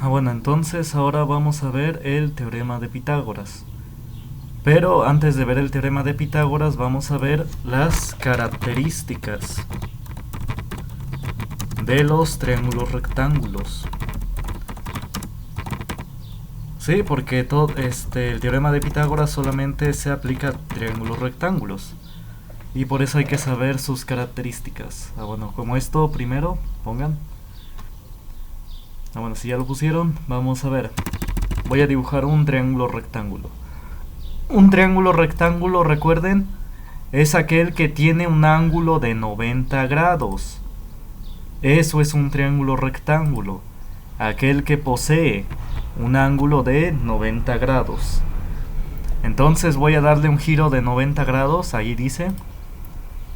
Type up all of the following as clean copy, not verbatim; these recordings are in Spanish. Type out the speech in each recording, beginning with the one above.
Bueno, entonces ahora vamos a ver el teorema de Pitágoras. Pero antes de ver el teorema de Pitágoras, vamos a ver las características de los triángulos rectángulos. Sí, porque el teorema de Pitágoras solamente se aplica a triángulos rectángulos. Y por eso hay que saber sus características. Bueno, como esto primero, pongan. Bueno, si ya lo pusieron, vamos a ver. Voy a dibujar un triángulo rectángulo. Un triángulo rectángulo, recuerden, es aquel que tiene un ángulo de 90 grados. Eso es un triángulo rectángulo. Aquel que posee un ángulo de 90 grados. Entonces voy a darle un giro de 90 grados, ahí dice,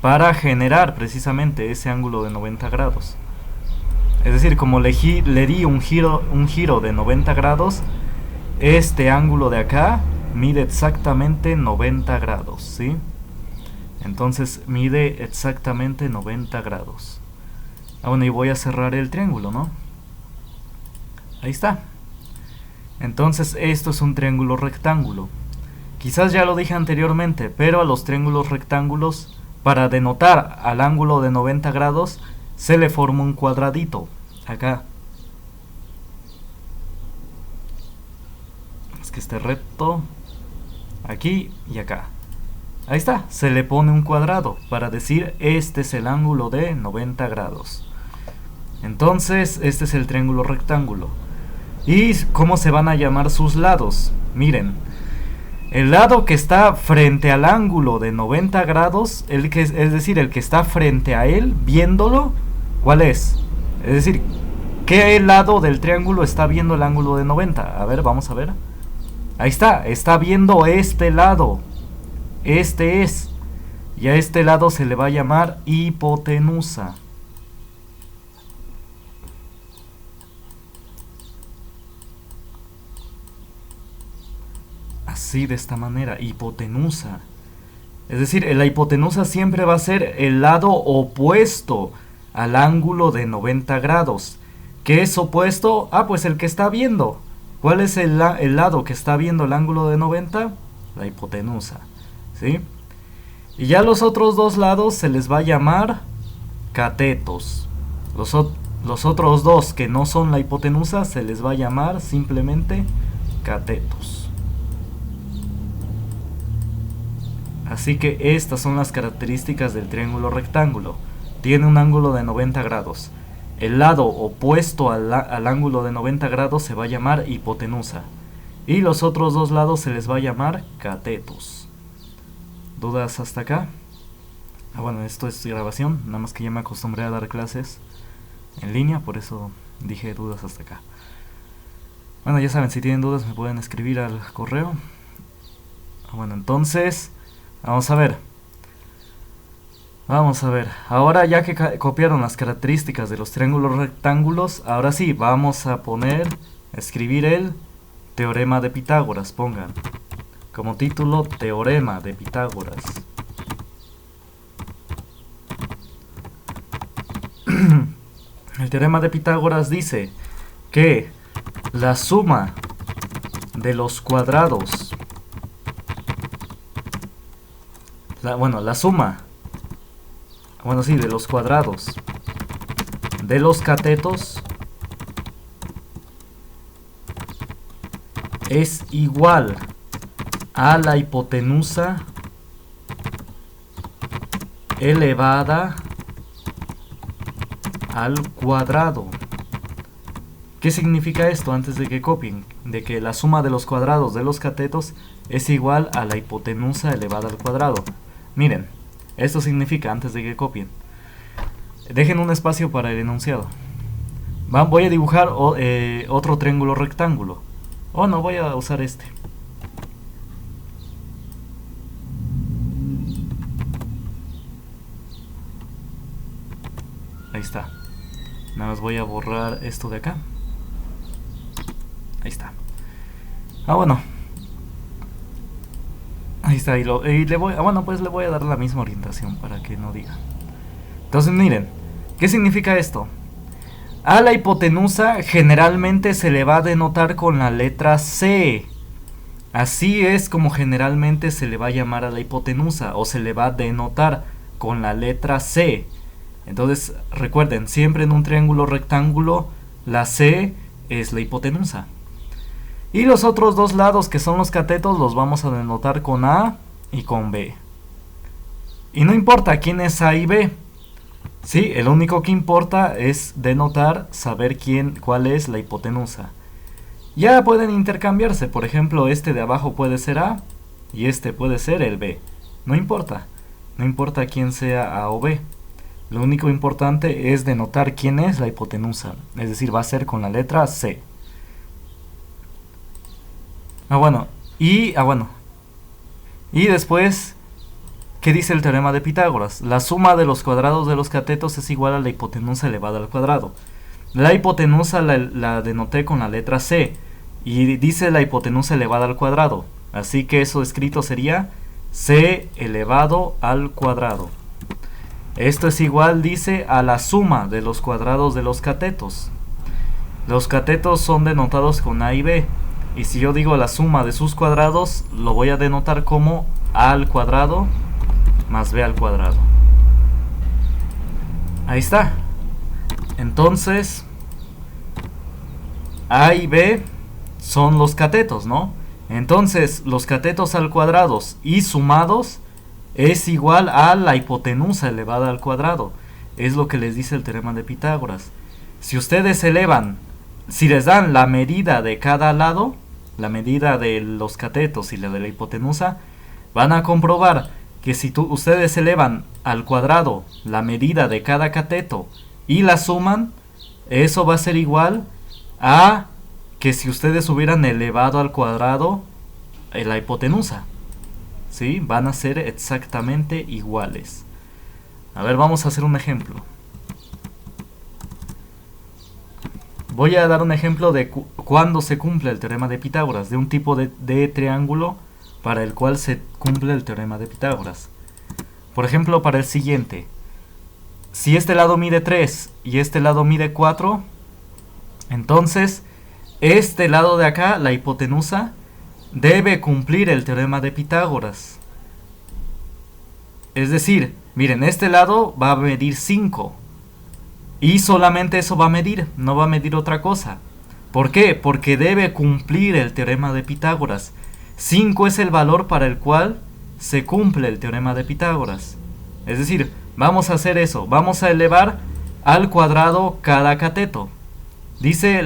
para generar precisamente ese ángulo de 90 grados. Es decir, como le di un giro de 90 grados, este ángulo de acá mide exactamente 90 grados, ¿sí? Entonces mide exactamente 90 grados. Bueno, y voy a cerrar el triángulo, ¿no? Ahí está. Entonces esto es un triángulo rectángulo. Quizás ya lo dije anteriormente, pero a los triángulos rectángulos, para denotar al ángulo de 90 grados, se le forma un cuadradito. Acá. Es que esté recto. Aquí y acá. Ahí está. Se le pone un cuadrado para decir este es el ángulo de 90 grados. Entonces, este es el triángulo rectángulo. ¿Y cómo se van a llamar sus lados? Miren. El lado que está frente al ángulo de 90 grados, es decir, el que está frente a él, viéndolo, ¿cuál es? Es decir, ¿qué lado del triángulo está viendo el ángulo de 90? A ver, vamos a ver. Ahí está viendo este lado. Este es. Y a este lado se le va a llamar hipotenusa. Así, de esta manera, hipotenusa. Es decir, la hipotenusa siempre va a ser el lado opuesto al ángulo de 90 grados. ¿Qué es opuesto? Pues el que está viendo. ¿Cuál es el lado que está viendo el ángulo de 90? La hipotenusa, ¿sí? Y ya los otros dos lados se les va a llamar catetos. Los otros dos que no son la hipotenusa se les va a llamar simplemente catetos. Así que estas son las características del triángulo rectángulo. Tiene un ángulo de 90 grados. El lado opuesto al ángulo de 90 grados se va a llamar hipotenusa. Y los otros dos lados se les va a llamar catetos. ¿Dudas hasta acá? Bueno, esto es grabación. Nada más que ya me acostumbré a dar clases en línea. Por eso dije dudas hasta acá. Bueno, ya saben, si tienen dudas me pueden escribir al correo. Bueno, entonces vamos a ver. Ahora ya que copiaron las características de los triángulos rectángulos, ahora sí, vamos a escribir el teorema de Pitágoras. Pongan como título teorema de Pitágoras. El teorema de Pitágoras dice que la suma de los cuadrados, la suma de los cuadrados de los catetos es igual a la hipotenusa elevada al cuadrado. ¿Qué significa esto antes de que copien? De que la suma de los cuadrados de los catetos es igual a la hipotenusa elevada al cuadrado. Miren, esto significa, antes de que copien, dejen un espacio para el enunciado. Voy a dibujar otro triángulo rectángulo. No, voy a usar este. Ahí está. Nada más voy a borrar esto de acá. Ahí está. Bueno. Ahí está, pues le voy a dar la misma orientación para que no diga. Entonces miren, ¿qué significa esto? A la hipotenusa generalmente se le va a denotar con la letra C. Así es como generalmente se le va a llamar a la hipotenusa, o se le va a denotar con la letra C. Entonces recuerden, siempre en un triángulo rectángulo la C es la hipotenusa. Y los otros dos lados, que son los catetos, los vamos a denotar con A y con B. Y no importa quién es A y B. Sí, el único que importa es denotar, saber cuál es la hipotenusa. Ya pueden intercambiarse, por ejemplo, este de abajo puede ser A y este puede ser el B. No importa quién sea A o B. Lo único importante es denotar quién es la hipotenusa, es decir, va a ser con la letra C. Y después, ¿qué dice el teorema de Pitágoras? La suma de los cuadrados de los catetos es igual a la hipotenusa elevada al cuadrado. La hipotenusa la denoté con la letra C y dice la hipotenusa elevada al cuadrado. Así que eso escrito sería C elevado al cuadrado. Esto es igual, dice, a la suma de los cuadrados de los catetos. Los catetos son denotados con A y B. Y si yo digo la suma de sus cuadrados, lo voy a denotar como A al cuadrado más B al cuadrado. Ahí está. Entonces, A y B son los catetos, ¿no? Entonces, los catetos al cuadrado y sumados es igual a la hipotenusa elevada al cuadrado. Es lo que les dice el teorema de Pitágoras. Si ustedes elevan, si les dan la medida de cada lado, la medida de los catetos y la de la hipotenusa, van a comprobar que si ustedes elevan al cuadrado la medida de cada cateto y la suman, eso va a ser igual a que si ustedes hubieran elevado al cuadrado la hipotenusa. ¿Sí? Van a ser exactamente iguales. A ver, vamos a hacer un ejemplo. Voy a dar un ejemplo de cuándo se cumple el teorema de Pitágoras, de un tipo de triángulo para el cual se cumple el teorema de Pitágoras. Por ejemplo, para el siguiente. Si este lado mide 3 y este lado mide 4, entonces este lado de acá, la hipotenusa, debe cumplir el teorema de Pitágoras. Es decir, miren, este lado va a medir 5. Y solamente eso va a medir, no va a medir otra cosa. ¿Por qué? Porque debe cumplir el teorema de Pitágoras. 5 es el valor para el cual se cumple el teorema de Pitágoras. Es decir, vamos a hacer eso. Vamos a elevar al cuadrado cada cateto. Dice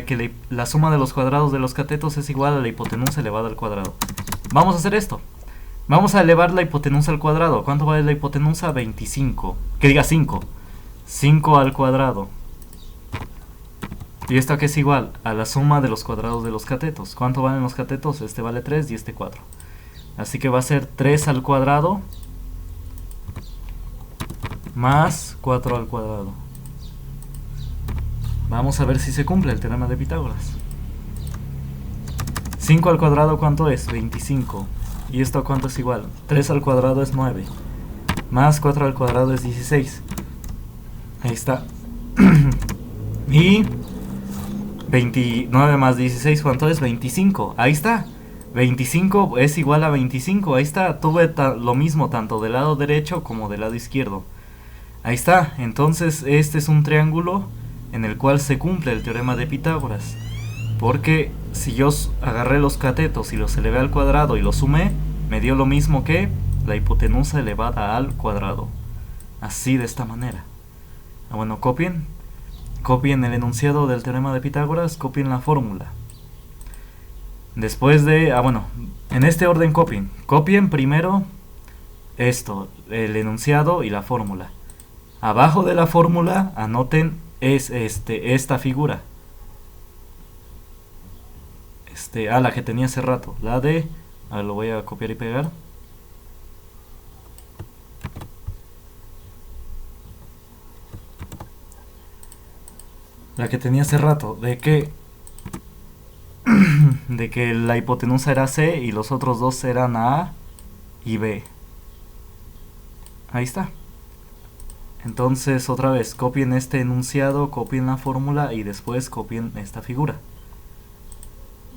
que la suma de los cuadrados de los catetos es igual a la hipotenusa elevada al cuadrado. Vamos a hacer esto. Vamos a elevar la hipotenusa al cuadrado. ¿Cuánto vale la hipotenusa? 25. Que diga 5. 5 al cuadrado. ¿Y esto qué es igual? A la suma de los cuadrados de los catetos. ¿Cuánto valen los catetos? Este vale 3 y este 4. Así que va a ser 3 al cuadrado más 4 al cuadrado. Vamos a ver si se cumple el teorema de Pitágoras. 5 al cuadrado, ¿cuánto es? 25. ¿Y esto cuánto es igual? 3 al cuadrado es 9. Más 4 al cuadrado es 16. Ahí está. Y 29 más 16, ¿cuánto es? 25. Ahí está. 25 es igual a 25. Ahí está. Tuve lo mismo tanto del lado derecho como del lado izquierdo. Ahí está. Entonces este es un triángulo en el cual se cumple el teorema de Pitágoras. Porque si yo agarré los catetos y los elevé al cuadrado y los sumé, me dio lo mismo que la hipotenusa elevada al cuadrado. Así, de esta manera. Bueno, copien el enunciado del teorema de Pitágoras, copien la fórmula. Después de, en este orden copien primero esto, el enunciado y la fórmula. Abajo de la fórmula anoten esta figura. La que tenía hace rato, lo voy a copiar y pegar. La que tenía hace rato, de que la hipotenusa era C y los otros dos eran A y B. Ahí está. Entonces otra vez, copien este enunciado, copien la fórmula y después copien esta figura.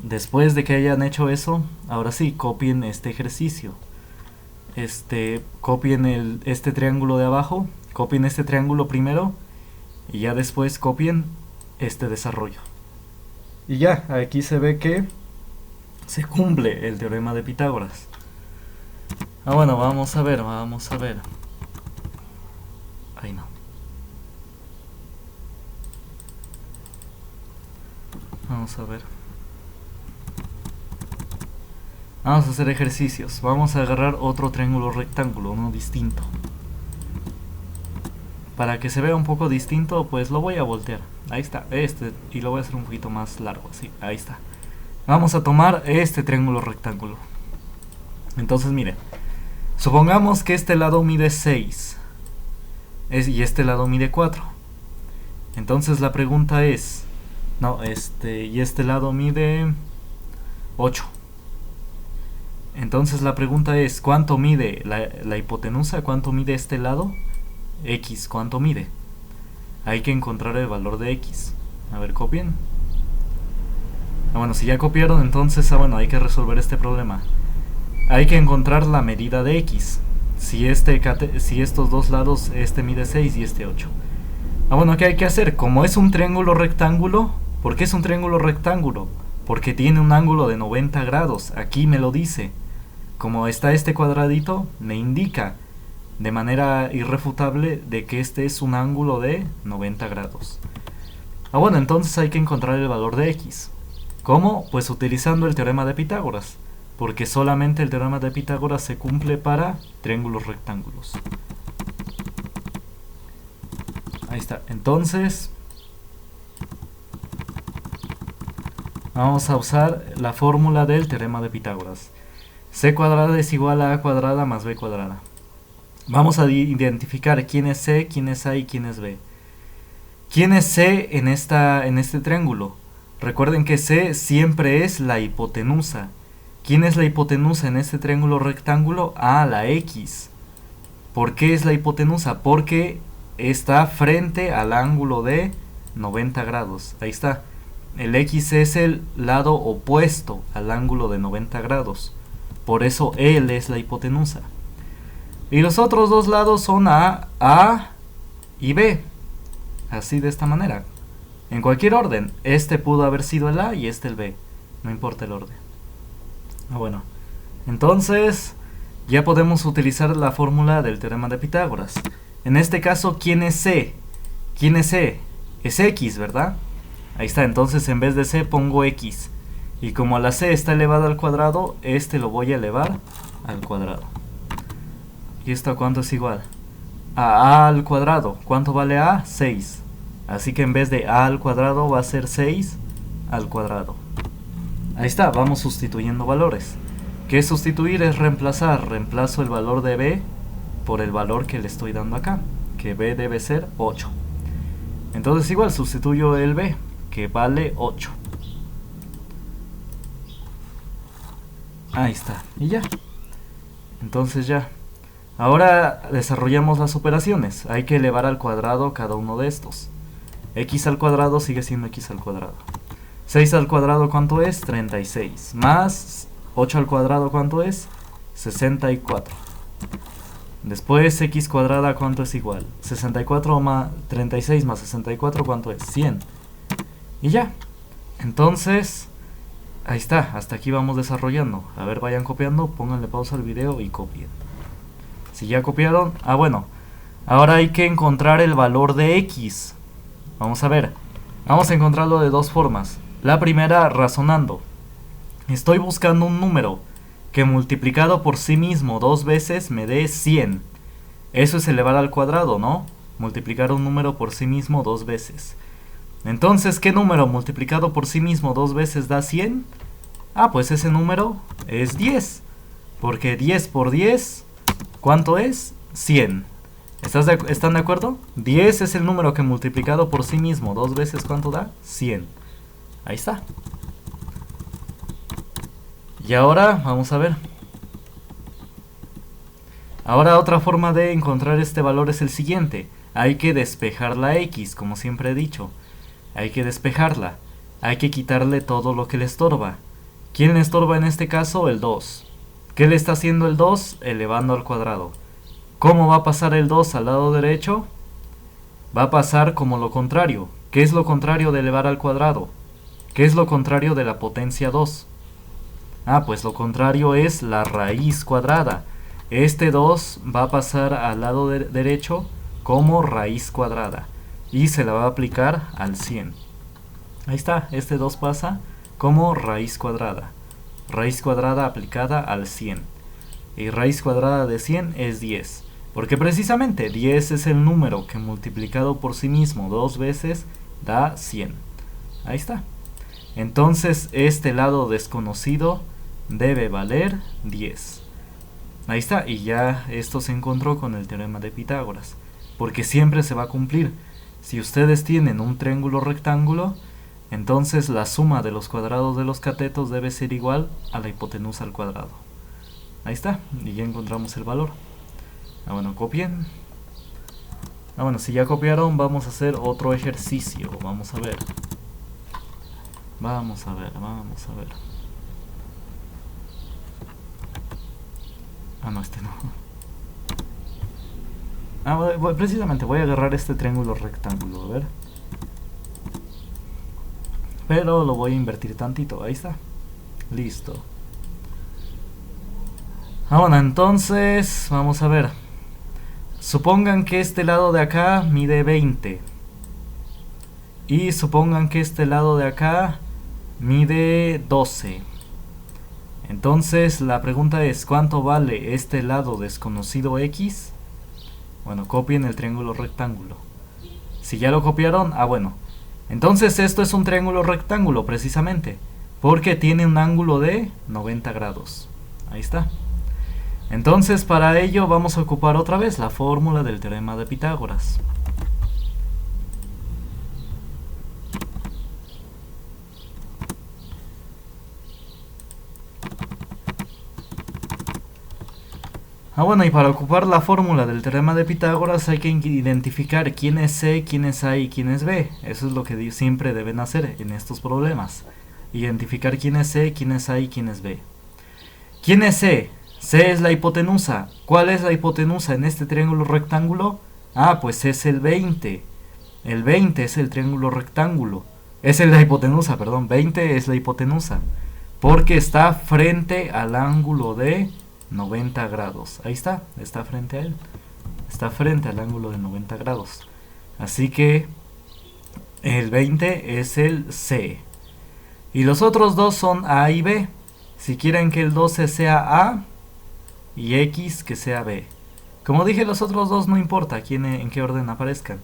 Después de que hayan hecho eso, ahora sí, copien este ejercicio. Copien este triángulo de abajo, copien este triángulo primero y ya después copien este desarrollo. Y ya, aquí se ve que se cumple el teorema de Pitágoras. Bueno, vamos a ver. Ahí no. Vamos a ver. Vamos a hacer ejercicios. Vamos a agarrar otro triángulo rectángulo, uno distinto. Para que se vea un poco distinto, pues lo voy a voltear. Ahí está, y lo voy a hacer un poquito más largo, así, ahí está. Vamos a tomar este triángulo rectángulo. Entonces, miren. Supongamos que este lado mide 6. Y este lado mide 4. Entonces la pregunta es... y este lado mide 8. Entonces la pregunta es, ¿cuánto mide la hipotenusa? ¿Cuánto mide este lado? X, ¿cuánto mide? Hay que encontrar el valor de X. A ver, copien. Bueno, si ya copiaron, entonces, hay que resolver este problema. Hay que encontrar la medida de X. Si estos dos lados, este mide 6 y este 8. ¿Qué hay que hacer? Como es un triángulo rectángulo, ¿por qué es un triángulo rectángulo? Porque tiene un ángulo de 90 grados. Aquí me lo dice. Como está este cuadradito, me indica de manera irrefutable de que este es un ángulo de 90 grados. Entonces hay que encontrar el valor de X. ¿Cómo? Pues utilizando el teorema de Pitágoras. Porque solamente el teorema de Pitágoras se cumple para triángulos rectángulos. Ahí está. Entonces, vamos a usar la fórmula del teorema de Pitágoras. C cuadrada es igual a A cuadrada más B cuadrada. Vamos a identificar quién es C, quién es A y quién es B. ¿Quién es C en este triángulo? Recuerden que C siempre es la hipotenusa. ¿Quién es la hipotenusa en este triángulo rectángulo? La X. ¿Por qué es la hipotenusa? Porque está frente al ángulo de 90 grados. Ahí está. El X es el lado opuesto al ángulo de 90 grados. Por eso él es la hipotenusa. Y los otros dos lados son A y B. Así de esta manera. En cualquier orden. Este pudo haber sido el A y este el B. No importa el orden. Entonces ya podemos utilizar la fórmula del teorema de Pitágoras. En este caso, ¿quién es C? ¿Quién es C? Es X, ¿verdad? Ahí está, entonces en vez de C pongo X. Y como la C está elevada al cuadrado, lo voy a elevar al cuadrado. ¿Y esto a cuánto es igual? A al cuadrado. ¿Cuánto vale A? 6. Así que en vez de A al cuadrado va a ser 6 al cuadrado. Ahí está, vamos sustituyendo valores. ¿Qué es sustituir? Es reemplazar. Reemplazo el valor de B por el valor que le estoy dando acá, que B debe ser 8. Entonces igual sustituyo el B, que vale 8. Ahí está, y ya. Entonces ya. Ahora desarrollamos las operaciones. Hay que elevar al cuadrado cada uno de estos. X al cuadrado sigue siendo X al cuadrado. 6 al cuadrado, ¿cuánto es? 36. Más 8 al cuadrado, ¿cuánto es? 64. Después, X cuadrada, ¿cuánto es igual? 64 más 36 más 64, ¿cuánto es? 100. Y ya. Entonces, ahí está. Hasta aquí vamos desarrollando. A ver, vayan copiando, pónganle pausa al video y copien. Si ya copiaron, ahora hay que encontrar el valor de X. Vamos a ver. Vamos a encontrarlo de dos formas. La primera, razonando. Estoy buscando un número que multiplicado por sí mismo 2 veces me dé 100. Eso es elevar al cuadrado, ¿no? Multiplicar un número por sí mismo 2 veces. Entonces, ¿qué número multiplicado por sí mismo 2 veces da 100? Pues ese número es 10. Porque 10 por 10, ¿cuánto es? 100. ¿Están de acuerdo? 10 es el número que multiplicado por sí mismo 2 veces, ¿cuánto da? 100. Ahí está. Y ahora, vamos a ver. Ahora otra forma de encontrar este valor es el siguiente. hay que despejar la x, como siempre he dicho. Hay que despejarla. Hay que quitarle todo lo que le estorba. ¿Quién le estorba en este caso? El 2. ¿Qué le está haciendo el 2? Elevando al cuadrado. ¿Cómo va a pasar el 2 al lado derecho? Va a pasar como lo contrario. ¿Qué es lo contrario de elevar al cuadrado? ¿Qué es lo contrario de la potencia 2? Pues lo contrario es la raíz cuadrada. Este 2 va a pasar al lado derecho como raíz cuadrada. Y se la va a aplicar al 100. Ahí está, este 2 pasa como raíz cuadrada. Raíz cuadrada aplicada al 100. Y raíz cuadrada de 100 es 10. Porque precisamente 10 es el número que multiplicado por sí mismo 2 veces da 100. Ahí está. Entonces este lado desconocido debe valer 10. Ahí está, y ya esto se encontró con el teorema de Pitágoras. Porque siempre se va a cumplir. Si ustedes tienen un triángulo rectángulo, entonces la suma de los cuadrados de los catetos debe ser igual a la hipotenusa al cuadrado. Ahí está, y ya encontramos el valor. Bueno, copien. Bueno, si ya copiaron, vamos a hacer otro ejercicio. Vamos a ver. Vamos a ver. No, este no. Precisamente voy a agarrar este triángulo rectángulo, a ver. Pero lo voy a invertir tantito, ahí está. Listo. Bueno, entonces, vamos a ver. Supongan que este lado de acá mide 20. Y supongan que este lado de acá mide 12. Entonces la pregunta es, ¿cuánto vale este lado desconocido x? Bueno, copien el triángulo rectángulo. Si ya lo copiaron, bueno. Entonces esto es un triángulo rectángulo precisamente, porque tiene un ángulo de 90 grados. Ahí está. Entonces para ello vamos a ocupar otra vez la fórmula del teorema de Pitágoras. Bueno, y para ocupar la fórmula del teorema de Pitágoras hay que identificar quién es C, quién es A y quién es B. Eso es lo que siempre deben hacer en estos problemas. Identificar quién es C, quién es A y quién es B. ¿Quién es C? C es la hipotenusa. ¿Cuál es la hipotenusa en este triángulo rectángulo? Pues es el 20. El 20 es el triángulo rectángulo. Es la hipotenusa, perdón. 20 es la hipotenusa. Porque está frente al ángulo de 90 grados. Ahí está frente a él. Está frente al ángulo de 90 grados. Así que el 20 es el C. Y los otros dos son A y B. Si quieren que el 12 sea A y X que sea B. Como dije, los otros dos no importa en qué orden aparezcan.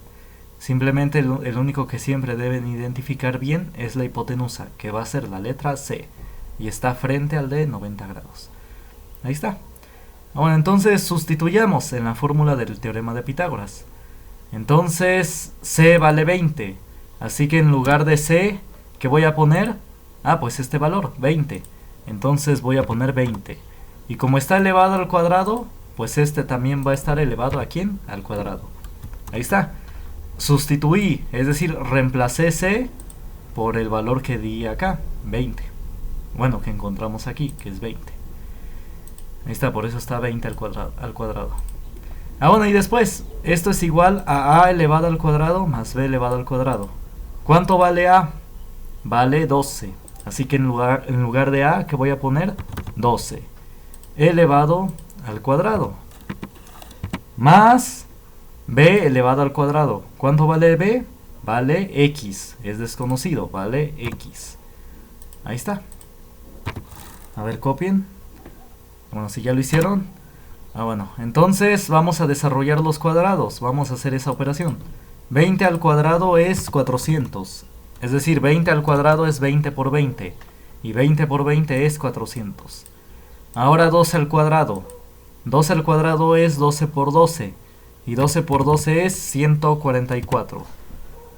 Simplemente el único que siempre deben identificar bien es la hipotenusa, que va a ser la letra C. Y está frente al de 90 grados. Ahí está. Bueno, entonces sustituyamos en la fórmula del teorema de Pitágoras. Entonces C vale 20. Así que en lugar de C, ¿qué voy a poner? Pues este valor, 20. Entonces voy a poner 20. Y como está elevado al cuadrado, pues este también va a estar elevado ¿a quién? Al cuadrado. Ahí está. Sustituí, es decir, reemplacé C por el valor que di acá, 20. Bueno, que encontramos aquí, que es 20. Ahí está, por eso está 20 al cuadrado. Bueno, y después, esto es igual a A elevado al cuadrado más B elevado al cuadrado. ¿Cuánto vale A? Vale 12. Así que en lugar de A, ¿qué voy a poner? 12 elevado al cuadrado. Más B elevado al cuadrado. ¿Cuánto vale B? Vale X. Es desconocido, vale X. Ahí está. A ver, copien. Bueno, si ya lo hicieron. Bueno, entonces vamos a desarrollar los cuadrados. Vamos a hacer esa operación. 20 al cuadrado es 400. Es decir, 20 al cuadrado es 20 por 20. Y 20 por 20 es 400. Ahora 12 al cuadrado. 12 al cuadrado es 12 por 12. Y 12 por 12 es 144.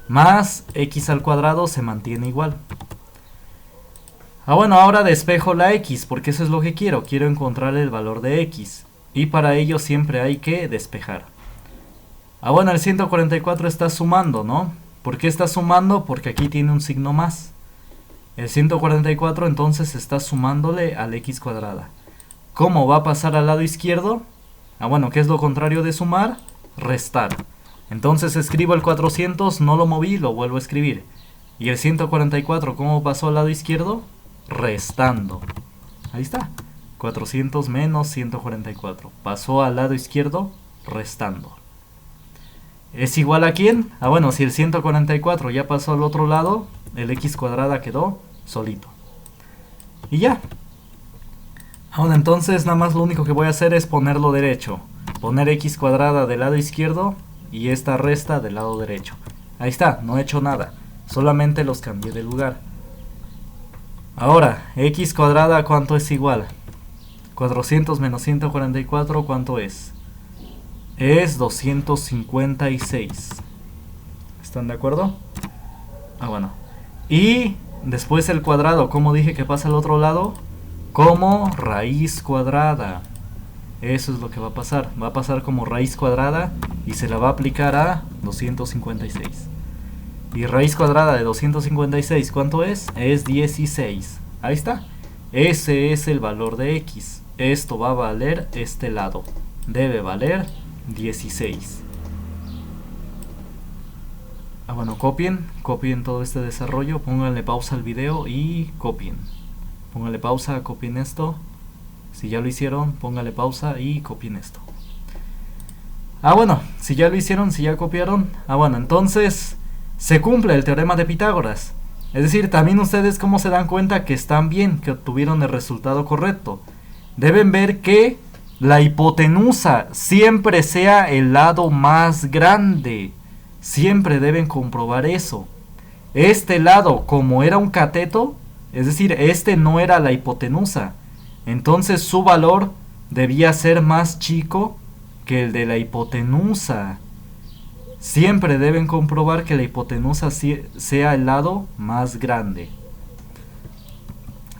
Más x al cuadrado se mantiene igual. Bueno, ahora despejo la x, porque eso es lo que quiero. Quiero encontrar el valor de x. Y para ello siempre hay que despejar. Ah, bueno, el 144 está sumando, ¿no? ¿Por qué está sumando? Porque aquí tiene un signo más. El 144 entonces está sumándole al x cuadrada. ¿Cómo va a pasar al lado izquierdo? Ah, bueno, ¿qué es lo contrario de sumar? Restar. Entonces escribo el 400, no lo moví, lo vuelvo a escribir. Y el 144, ¿cómo pasó al lado izquierdo? Restando. Ahí está. 400 menos 144. Pasó al lado izquierdo, restando. ¿Es igual a quién? Ah, bueno, si el 144 ya pasó al otro lado, el x cuadrada quedó solito. Y ya. Ahora entonces nada más lo único que voy a hacer es ponerlo derecho. Poner x cuadrada del lado izquierdo y esta resta del lado derecho. Ahí está, no he hecho nada. Solamente los cambié de lugar. Ahora, x cuadrada, ¿cuánto es igual? 400 menos 144, ¿cuánto es? Es 256. ¿Están de acuerdo? Ah, bueno. Y después el cuadrado, ¿cómo dije que pasa al otro lado? Como raíz cuadrada. Eso es lo que va a pasar. Va a pasar como raíz cuadrada y se la va a aplicar a 256. Y raíz cuadrada de 256, ¿cuánto es? Es 16. Ahí está. Ese es el valor de x. Esto va a valer este lado. Debe valer 16. Ah, bueno, copien todo este desarrollo, pónganle pausa al video y copien. Pónganle pausa, copien esto. Si ya lo hicieron, pónganle pausa y copien esto. Ah, bueno, si ya lo hicieron, si ya copiaron. Ah, bueno, entonces se cumple el teorema de Pitágoras. Es decir, también ustedes cómo se dan cuenta que están bien, que obtuvieron el resultado correcto. Deben ver que la hipotenusa siempre sea el lado más grande. Siempre deben comprobar eso. Este lado, como era un cateto, es decir, este no era la hipotenusa, entonces su valor debía ser más chico que el de la hipotenusa. Siempre deben comprobar que la hipotenusa sea el lado más grande.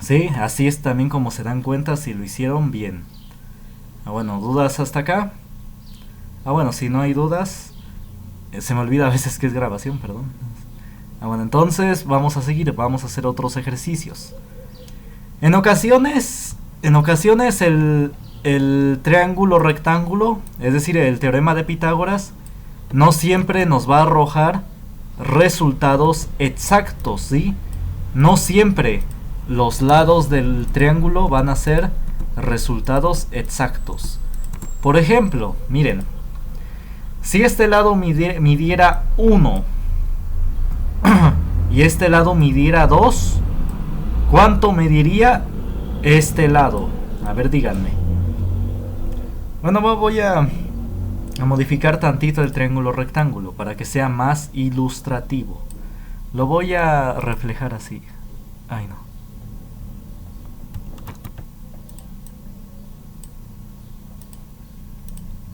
Sí, así es también como se dan cuenta si lo hicieron bien. Ah, bueno, ¿dudas hasta acá? Ah, bueno, si no hay dudas, se me olvida a veces que es grabación, perdón. Ah, bueno, entonces vamos a seguir, vamos a hacer otros ejercicios. En ocasiones el triángulo rectángulo, es decir, el teorema de Pitágoras, no siempre nos va a arrojar resultados exactos, ¿sí? No siempre los lados del triángulo van a ser resultados exactos. Por ejemplo, miren, si este lado midiera 1 y este lado midiera 2, ¿cuánto mediría este lado? A ver, díganme. Bueno, voy a modificar tantito el triángulo rectángulo para que sea más ilustrativo. Lo voy a reflejar así. Ay, no.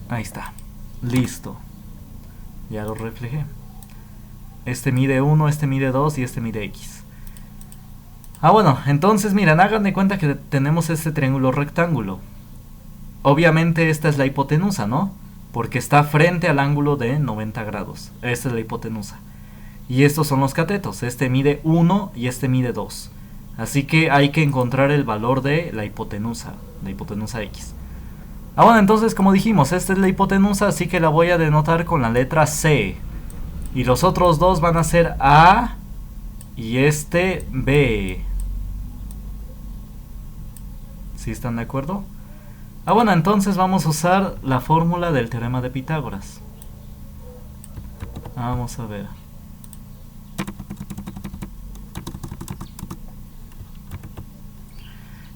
Ahí está. Listo. Ya lo reflejé. Este mide 1, este mide 2 y este mide x. Ah, bueno, entonces miren, hagan de cuenta que tenemos este triángulo rectángulo. Obviamente esta es la hipotenusa, ¿no? Porque está frente al ángulo de 90 grados. Esta es la hipotenusa. Y estos son los catetos. Este mide 1 y este mide 2. Así que hay que encontrar el valor de la hipotenusa x. Ah, bueno, entonces como dijimos, esta es la hipotenusa, así que la voy a denotar con la letra C. Y los otros dos van a ser A y este B. ¿Sí están de acuerdo? Ah, bueno, entonces vamos a usar la fórmula del teorema de Pitágoras. Vamos a ver.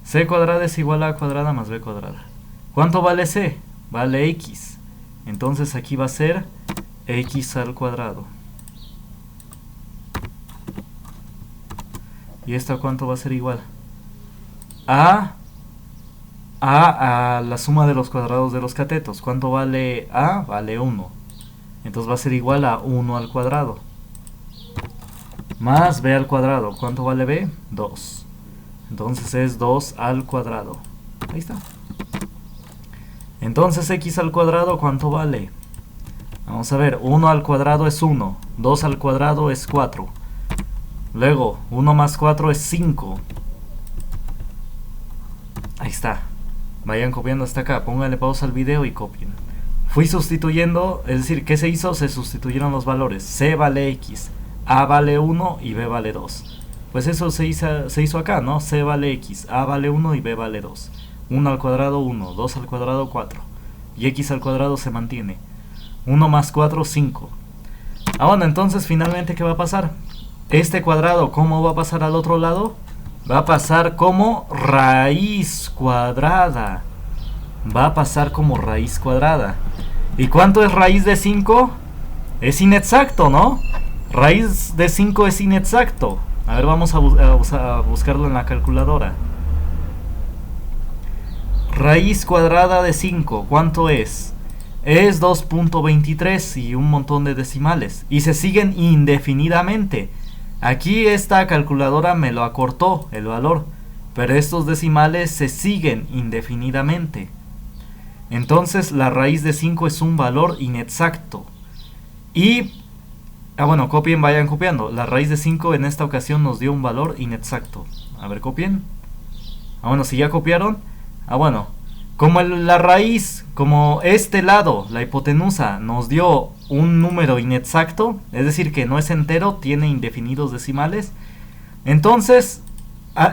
C cuadrada es igual a A cuadrada más B cuadrada. ¿Cuánto vale C? Vale X. Entonces aquí va a ser X al cuadrado. ¿Y esto cuánto va a ser igual? A la suma de los cuadrados de los catetos. ¿Cuánto vale A? Vale 1. Entonces va a ser igual a 1 al cuadrado. Más B al cuadrado. ¿Cuánto vale B? 2. Entonces es 2 al cuadrado. Ahí está. Entonces X al cuadrado, ¿cuánto vale? Vamos a ver, 1 al cuadrado es 1, 2 al cuadrado es 4. Luego, 1 más 4 es 5. Ahí está. Vayan copiando hasta acá, pónganle pausa al video y copien. Fui sustituyendo, es decir, ¿qué se hizo? Se sustituyeron los valores. C vale X, A vale 1 y B vale 2. Pues eso se hizo acá, ¿no? C vale X, A vale 1 y B vale 2. 1 al cuadrado 1, 2 al cuadrado 4. Y X al cuadrado se mantiene. 1 más 4, 5. Bueno, entonces finalmente, ¿qué va a pasar? Este cuadrado, ¿cómo va a pasar al otro lado? Va a pasar como raíz cuadrada. Va a pasar como raíz cuadrada. ¿Y cuánto es raíz de 5? Es inexacto, ¿no? Raíz de 5 es inexacto. A ver, vamos a buscarlo en la calculadora. Raíz cuadrada de 5, ¿cuánto es? Es 2.23 y un montón de decimales. Y se siguen indefinidamente. Aquí esta calculadora me lo acortó el valor, pero estos decimales se siguen indefinidamente. Entonces la raíz de 5 es un valor inexacto. Y, bueno, copien, vayan copiando. La raíz de 5 en esta ocasión nos dio un valor inexacto. A ver, copien. Bueno, si ya copiaron. Bueno, como la raíz, como este lado, la hipotenusa, nos dio un número inexacto, es decir, que no es entero, tiene indefinidos decimales, entonces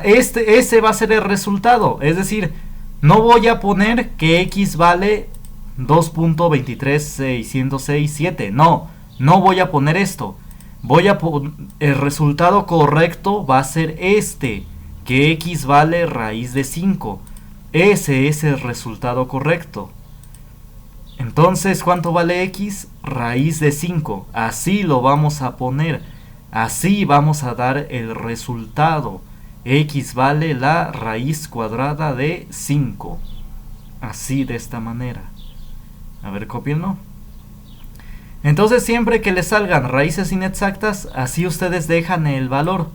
ese va a ser el resultado. Es decir, no voy a poner que X vale 2.23667, no voy a poner esto. El resultado correcto va a ser este, que X vale raíz de 5. Ese es el resultado correcto. Entonces, ¿cuánto vale X? Raíz de 5. Así lo vamos a poner. Así vamos a dar el resultado. X vale la raíz cuadrada de 5. Así, de esta manera. A ver, copienlo. Entonces, siempre que les salgan raíces inexactas, así ustedes dejan el valor.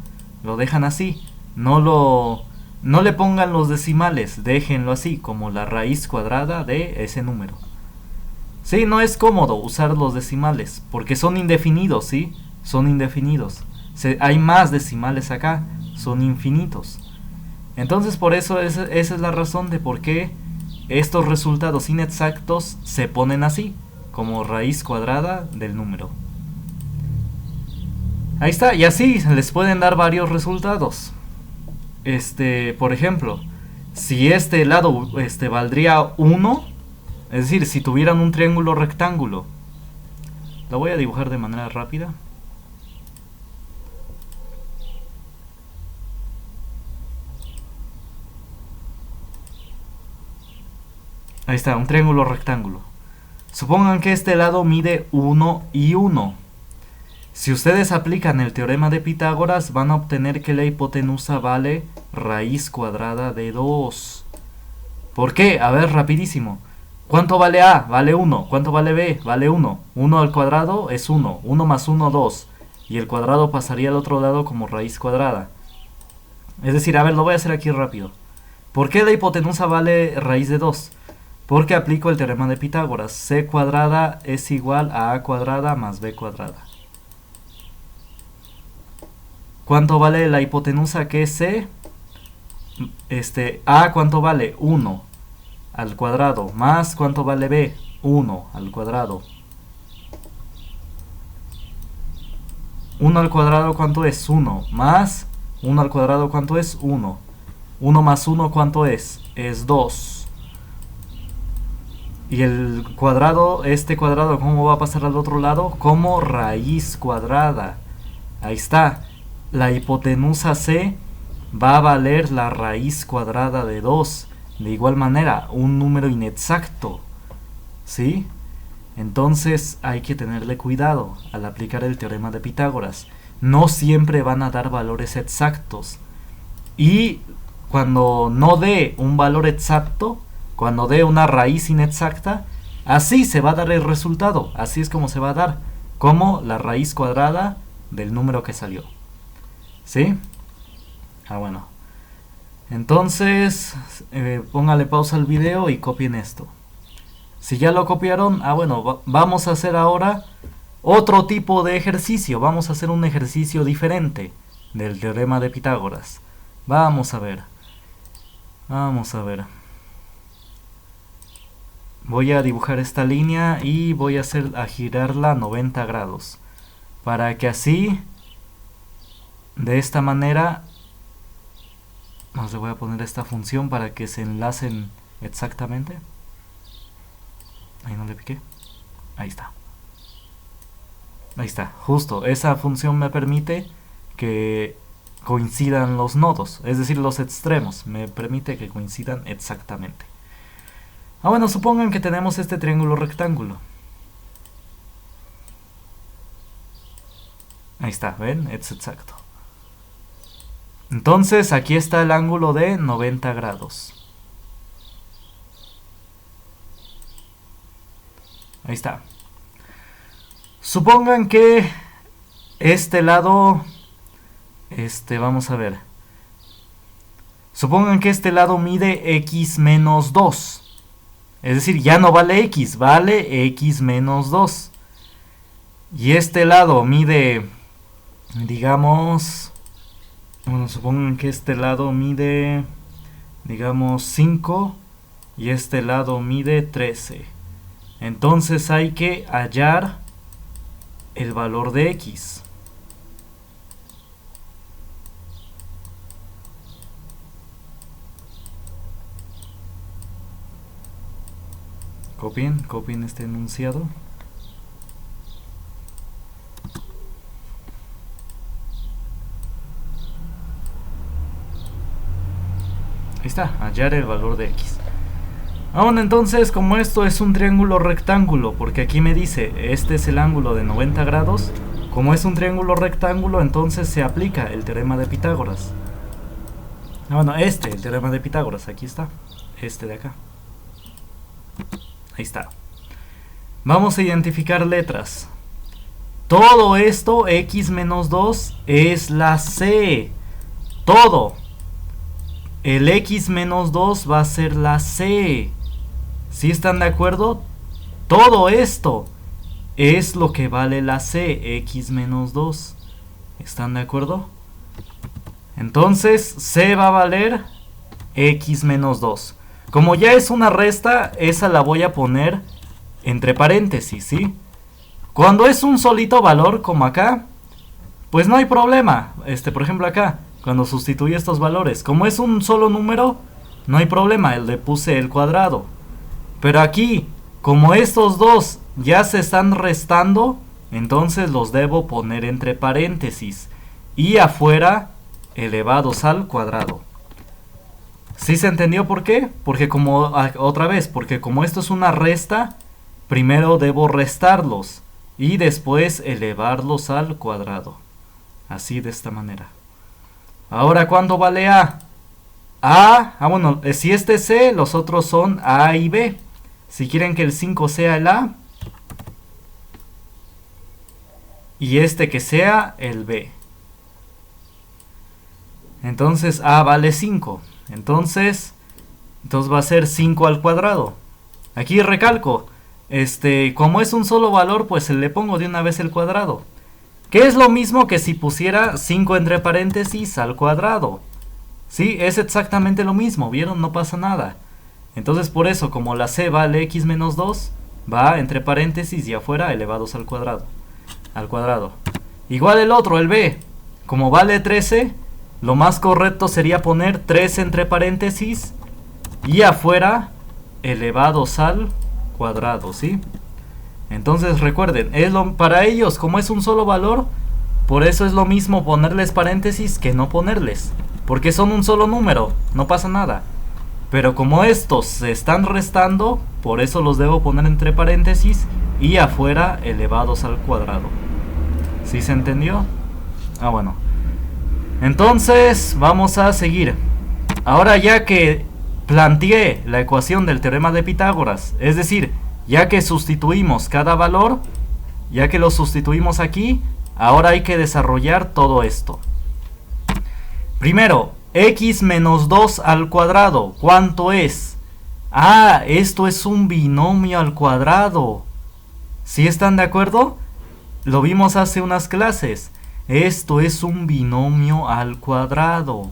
Lo dejan así. No le pongan los decimales. Déjenlo así, como la raíz cuadrada de ese número. Sí, no es cómodo usar los decimales, porque son indefinidos, ¿sí? Son indefinidos. Hay más decimales acá, son infinitos. Entonces, por eso esa es la razón de por qué estos resultados inexactos se ponen así, como raíz cuadrada del número. Ahí está, y así les pueden dar varios resultados. Por ejemplo, si este lado valdría 1, es decir, si tuvieran un triángulo rectángulo, lo voy a dibujar de manera rápida. Ahí está, un triángulo rectángulo. Supongan que este lado mide 1 y 1. Si ustedes aplican el teorema de Pitágoras, van a obtener que la hipotenusa vale raíz cuadrada de 2. ¿Por qué? A ver, rapidísimo. ¿Cuánto vale A? Vale 1. ¿Cuánto vale B? Vale 1. 1 al cuadrado es 1. 1 más 1, 2. Y el cuadrado pasaría al otro lado como raíz cuadrada. Es decir, a ver, lo voy a hacer aquí rápido. ¿Por qué la hipotenusa vale raíz de 2? Porque aplico el teorema de Pitágoras. C cuadrada es igual a A cuadrada más B cuadrada. ¿Cuánto vale la hipotenusa que es C? A, ¿cuánto vale? 1 al cuadrado, más ¿cuánto vale B? 1 al cuadrado. 1 al cuadrado, ¿cuánto es? 1, más 1 al cuadrado, ¿cuánto es? 1. 1 más 1, ¿cuánto es? Es 2. Y el cuadrado, este cuadrado, ¿cómo va a pasar al otro lado? Como raíz cuadrada. Ahí está. La hipotenusa C va a valer la raíz cuadrada de 2. De igual manera, un número inexacto, ¿sí? Entonces hay que tenerle cuidado al aplicar el teorema de Pitágoras. No siempre van a dar valores exactos. Y cuando no dé un valor exacto, cuando dé una raíz inexacta, así se va a dar el resultado. Así es como se va a dar, como la raíz cuadrada del número que salió. ¿Sí? Bueno. Entonces, póngale pausa al video y copien esto. Si ya lo copiaron, bueno, vamos a hacer ahora otro tipo de ejercicio. Vamos a hacer un ejercicio diferente del teorema de Pitágoras. Vamos a ver. Vamos a ver. Voy a dibujar esta línea y voy a girarla 90 grados. Para que así, de esta manera, le voy a poner esta función para que se enlacen exactamente. Ahí no le piqué. Ahí está. Ahí está, justo. Esa función me permite que coincidan los nodos, es decir, los extremos. Me permite que coincidan exactamente. Bueno, supongan que tenemos este triángulo rectángulo. Ahí está, ¿ven? Es exacto. Entonces, aquí está el ángulo de 90 grados. Ahí está. Supongan que este lado, vamos a ver. Supongan que este lado mide x menos 2. Es decir, ya no vale x, vale x menos 2. Y este lado mide, digamos, bueno, supongan que este lado mide, digamos, 5 y este lado mide 13. Entonces hay que hallar el valor de x. Copien este enunciado. Ahí está, hallar el valor de x. Bueno, entonces, como esto es un triángulo rectángulo, porque aquí me dice, este es el ángulo de 90 grados, como es un triángulo rectángulo, entonces se aplica el teorema de Pitágoras. Bueno, el teorema de Pitágoras, aquí está, este de acá. Ahí está. Vamos a identificar letras. Todo esto, x menos 2, es la c. Todo. El x menos 2 va a ser la c. ¿Sí están de acuerdo? Todo esto es lo que vale la c, x menos 2. ¿Están de acuerdo? Entonces, c va a valer x menos 2. Como ya es una resta, esa la voy a poner entre paréntesis, ¿sí? Cuando es un solito valor, como acá, pues no hay problema. Por ejemplo acá, cuando sustituyo estos valores, como es un solo número, no hay problema, le puse el cuadrado. Pero aquí, como estos dos ya se están restando, entonces los debo poner entre paréntesis y afuera elevados al cuadrado. ¿Sí se entendió por qué? Porque porque como esto es una resta, primero debo restarlos y después elevarlos al cuadrado. Así, de esta manera. Ahora, ¿cuánto vale A? Bueno, si este es C, los otros son A y B. Si quieren que el 5 sea el A y que sea el B. Entonces A vale 5. Entonces va a ser 5 al cuadrado. Aquí recalco, como es un solo valor, pues le pongo de una vez el cuadrado. Que es lo mismo que si pusiera 5 entre paréntesis al cuadrado. Sí, es exactamente lo mismo, ¿vieron? No pasa nada. Entonces por eso, como la c vale x menos 2, va entre paréntesis y afuera elevados al cuadrado. Igual el otro, el b. Como vale 13, lo más correcto sería poner 3 entre paréntesis y afuera elevados al cuadrado, ¿sí? Entonces recuerden, para ellos, como es un solo valor, por eso es lo mismo ponerles paréntesis que no ponerles, porque son un solo número, no pasa nada. Pero como estos se están restando, por eso los debo poner entre paréntesis y afuera elevados al cuadrado. ¿Sí se entendió? Bueno. Entonces vamos a seguir. Ahora, ya que planteé la ecuación del teorema de Pitágoras, es decir, ya que sustituimos cada valor, ya que lo sustituimos aquí, ahora hay que desarrollar todo esto. Primero, x menos 2 al cuadrado, ¿cuánto es? Ah, esto es un binomio al cuadrado. ¿Sí están de acuerdo? Lo vimos hace unas clases. Esto es un binomio al cuadrado.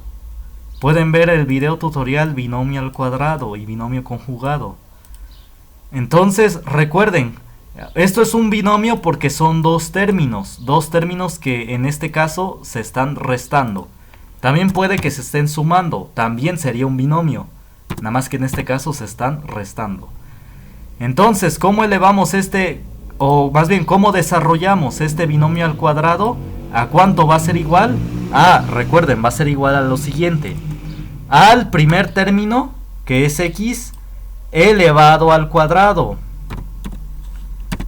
Pueden ver el video tutorial binomio al cuadrado y binomio conjugado. Entonces, recuerden, esto es un binomio porque son dos términos que en este caso se están restando. También puede que se estén sumando, también sería un binomio, nada más que en este caso se están restando. Entonces, ¿cómo elevamos o más bien, cómo desarrollamos este binomio al cuadrado? ¿A cuánto va a ser igual? Ah, recuerden, va a ser igual a lo siguiente. Al primer término, que es x, elevado al cuadrado,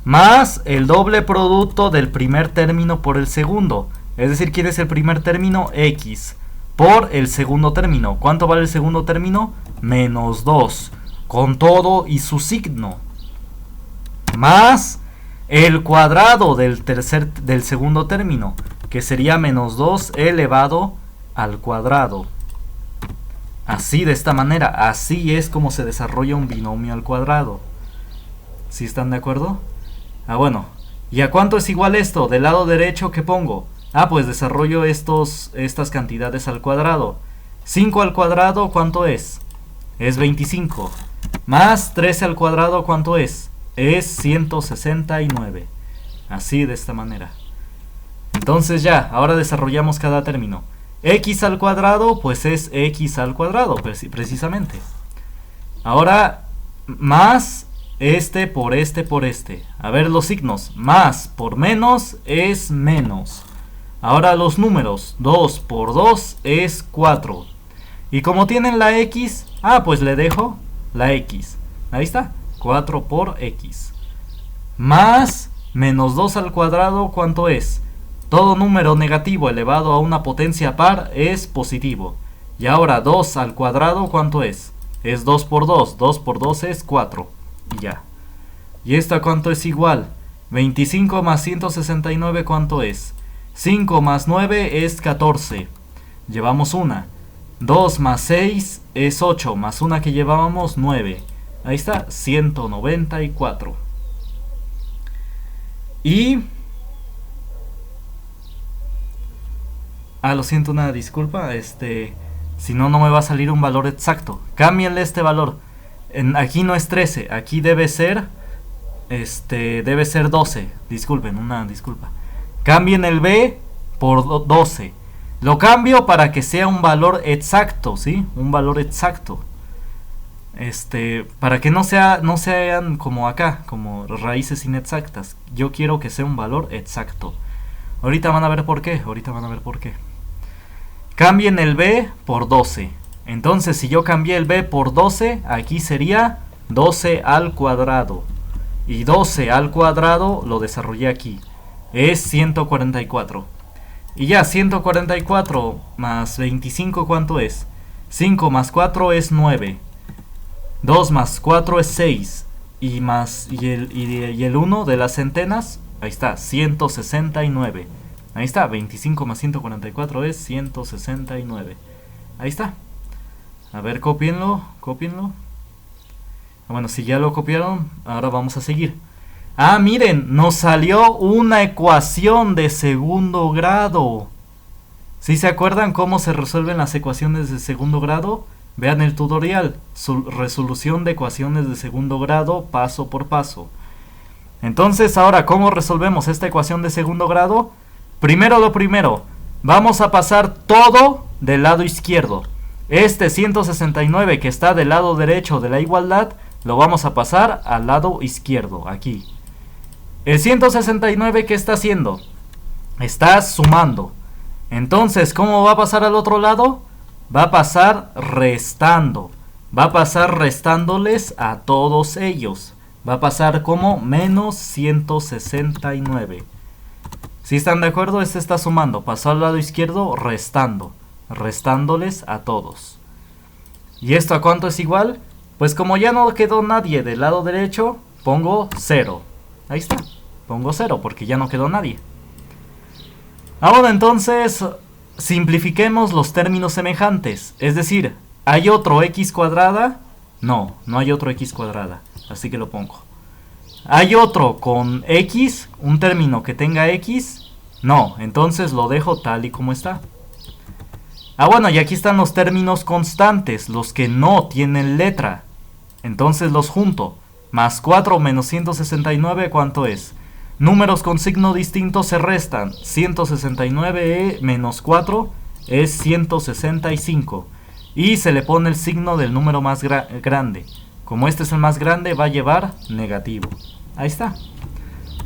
más el doble producto del primer término por el segundo. Es decir, ¿quién es el primer término? X. Por el segundo término. ¿Cuánto vale el segundo término? Menos 2. Con todo y su signo. Más el cuadrado del segundo término, que sería menos 2 elevado al cuadrado. Así, de esta manera, así es como se desarrolla un binomio al cuadrado. ¿Sí están de acuerdo? Ah, bueno. ¿Y a cuánto es igual esto? Del lado derecho, ¿qué pongo? Ah, pues desarrollo estas cantidades al cuadrado. 5 al cuadrado, ¿cuánto es? Es 25. Más 13 al cuadrado, ¿cuánto es? Es 169. Así, de esta manera. Entonces ya, ahora desarrollamos cada término. X al cuadrado, pues es x al cuadrado, precisamente. Ahora, más este por este por este. A ver los signos. Más por menos es menos. Ahora los números. 2 por 2 es 4. Y como tienen la x, pues le dejo la x. Ahí está. 4 por x. Más menos 2 al cuadrado, ¿cuánto es? Todo número negativo elevado a una potencia par es positivo. Y ahora 2 al cuadrado, ¿cuánto es? Es 2 por 2. 2 por 2 es 4. Y ya. ¿Y esto a cuánto es igual? 25 más 169, ¿cuánto es? 5 más 9 es 14. Llevamos una. 2 más 6 es 8. Más una que llevábamos, 9. Ahí está, 194. Y... lo siento, una disculpa. Si no, no me va a salir un valor exacto. Cámbienle este valor. Aquí no es 13, aquí debe ser 12. Disculpen, una disculpa. Cambien el B por 12. Lo cambio para que sea un valor exacto, ¿sí? Un valor exacto. Para que no sean como acá, como raíces inexactas. Yo quiero que sea un valor exacto. Ahorita van a ver por qué. Cambien el B por 12. Entonces, si yo cambié el B por 12, aquí sería 12 al cuadrado. Y 12 al cuadrado lo desarrollé aquí. Es 144. Y ya, 144 más 25, ¿cuánto es? 5 más 4 es 9. 2 más 4 es 6. Y el 1 de las centenas, ahí está, 169. Ahí está, 25 más 144 es 169. Ahí está. A ver, cópienlo. Bueno, si ya lo copiaron, ahora vamos a seguir. Miren, nos salió una ecuación de segundo grado. ¿Sí se acuerdan cómo se resuelven las ecuaciones de segundo grado? Vean el tutorial, resolución de ecuaciones de segundo grado, paso por paso. Entonces, ahora, ¿cómo resolvemos esta ecuación de segundo grado? Primero lo primero, vamos a pasar todo del lado izquierdo. 169 que está del lado derecho de la igualdad, lo vamos a pasar al lado izquierdo, aquí. El 169, ¿qué está haciendo? Está sumando. Entonces, ¿cómo va a pasar al otro lado? Va a pasar restando. Va a pasar restándoles a todos ellos. Va a pasar como menos 169. ¿Sí están de acuerdo? Este está sumando. Pasó al lado izquierdo restando. Restándoles a todos. ¿Y esto a cuánto es igual? Pues como ya no quedó nadie del lado derecho, pongo 0. Ahí está. Pongo 0 porque ya no quedó nadie. Ahora entonces, simplifiquemos los términos semejantes. Es decir, hay otro x cuadrada No, no hay otro x cuadrada, así que lo pongo. ¿Hay otro con x? ¿Un término que tenga x? No, entonces lo dejo tal y como está. Ah, bueno, y aquí están los términos constantes, los que no tienen letra. Entonces los junto. Más 4 menos 169, ¿cuánto es? Números con signo distinto se restan. 169 menos 4 es 165. Y se le pone el signo del número más grande. Como este es el más grande, va a llevar negativo. Ahí está.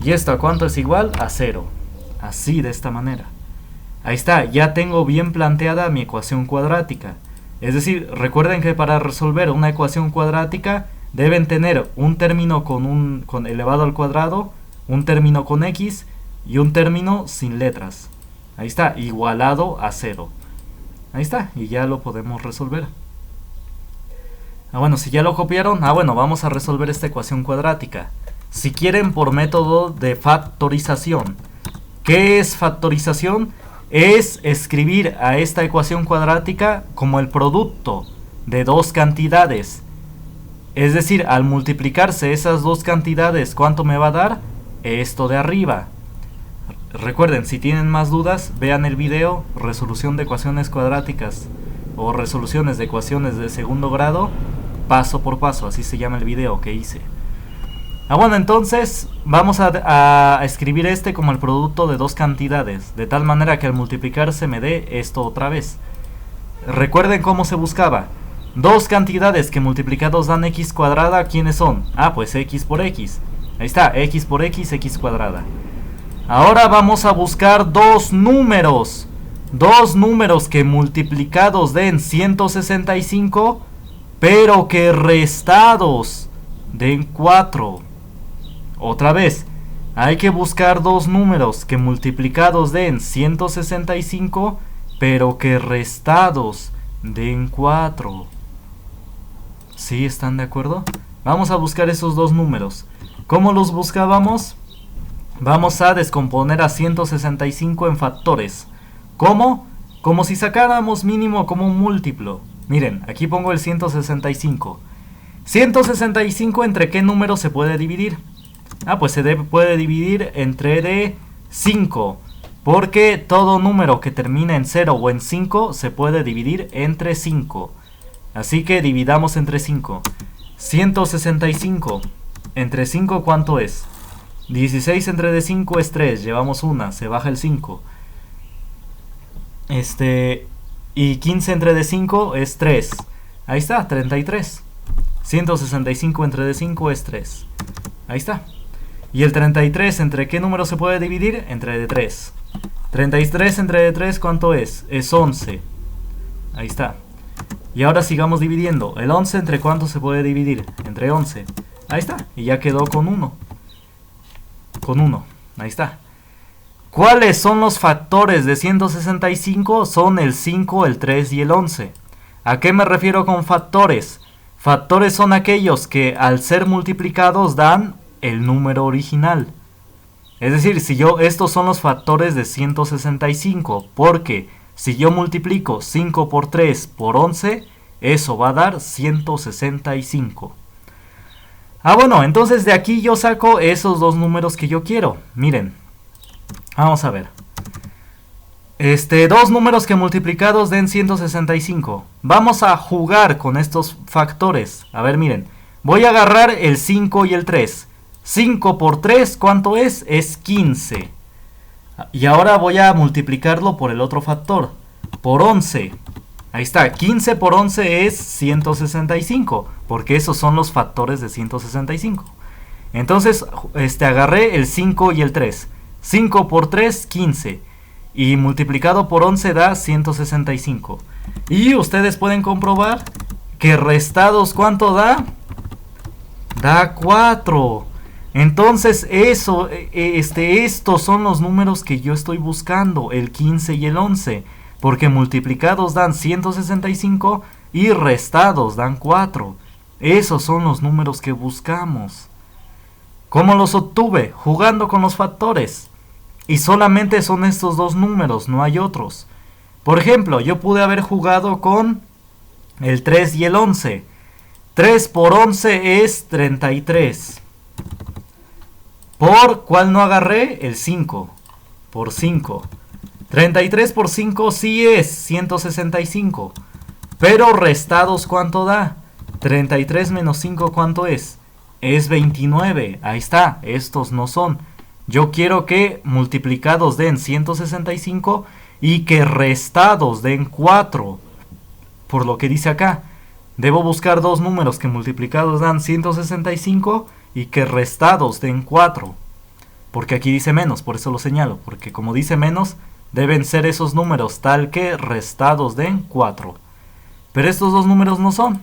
¿Y esto a cuánto es igual? A 0. Así, de esta manera. Ahí está, ya tengo bien planteada mi ecuación cuadrática. Es decir, recuerden que para resolver una ecuación cuadrática deben tener un término con elevado al cuadrado, un término con x y un término sin letras. Ahí está, igualado a 0. Ahí está, y ya lo podemos resolver. Ah, bueno, si ya lo copiaron, bueno, vamos a resolver esta ecuación cuadrática. Si quieren, por método de factorización. ¿Qué es factorización? Es escribir a esta ecuación cuadrática como el producto de dos cantidades. Es decir, al multiplicarse esas dos cantidades, ¿cuánto me va a dar? Esto de arriba. Recuerden, si tienen más dudas, vean el video resolución de ecuaciones cuadráticas o resoluciones de ecuaciones de segundo grado, paso por paso, así se llama el video que hice. Bueno, entonces vamos a escribir este como el producto de dos cantidades, de tal manera que al multiplicarse me dé esto otra vez. Recuerden cómo se buscaba. Dos cantidades que multiplicados dan x cuadrada, ¿quiénes son? Pues x por x. Ahí está, x por x, x cuadrada. Ahora vamos a buscar dos números. Dos números que multiplicados den 165, pero que restados den 4. Otra vez, hay que buscar dos números que multiplicados den 165, pero que restados den 4. ¿Sí están de acuerdo? Vamos a buscar esos dos números. ¿Cómo los buscábamos? Vamos a descomponer a 165 en factores. ¿Cómo? Como si sacáramos mínimo como un múltiplo. Miren, aquí pongo el 165. 165, ¿entre qué número se puede dividir? Pues se puede dividir entre de 5. Porque todo número que termina en 0 o en 5 se puede dividir entre 5. Así que dividamos entre 5. 165 entre 5, ¿cuánto es? 16 entre de 5 es 3. Llevamos una, se baja el 5. Y 15 entre de 5 es 3. Ahí está, 33. 165 entre de 5 es 3. Ahí está. ¿Y el 33 entre qué número se puede dividir? Entre de 3. 33 entre de 3, ¿cuánto es? Es 11. Ahí está. Y ahora sigamos dividiendo. ¿El 11 entre cuánto se puede dividir? Entre 11. Ahí está. Y ya quedó con 1. Con 1. Ahí está. ¿Cuáles son los factores de 165? Son el 5, el 3 y el 11. ¿A qué me refiero con factores? Factores son aquellos que al ser multiplicados dan el número original. Es decir, estos son los factores de 165, porque si yo multiplico 5 por 3 por 11, eso va a dar 165. Bueno, entonces de aquí yo saco esos dos números que yo quiero. Miren, vamos a ver. Dos números que multiplicados den 165. Vamos a jugar con estos factores. A ver, miren. Voy a agarrar el 5 y el 3. 5 por 3, ¿cuánto es? Es 15. Y ahora voy a multiplicarlo por el otro factor. Por 11. Ahí está. 15 por 11 es 165. Porque esos son los factores de 165. Entonces, agarré el 5 y el 3. 5 por 3, 15. Y multiplicado por 11 da 165. Y ustedes pueden comprobar que restados, ¿cuánto da? Da 4. Entonces estos son los números que yo estoy buscando, el 15 y el 11. Porque multiplicados dan 165 y restados dan 4. Esos son los números que buscamos. ¿Cómo los obtuve? Jugando con los factores. Y solamente son estos dos números, no hay otros. Por ejemplo, yo pude haber jugado con el 3 y el 11. 3 por 11 es 33. ¿Por cuál no agarré? El 5. Por 5. 33 por 5 sí es 165. Pero restados, ¿cuánto da? 33 menos 5, ¿cuánto es? Es 29. Ahí está. Estos no son. Yo quiero que multiplicados den 165 y que restados den 4. Por lo que dice acá. Debo buscar dos números que multiplicados dan 165 y que restados den 4. Porque aquí dice menos, por eso lo señalo. Porque como dice menos, deben ser esos números tal que restados den 4. Pero estos dos números no son.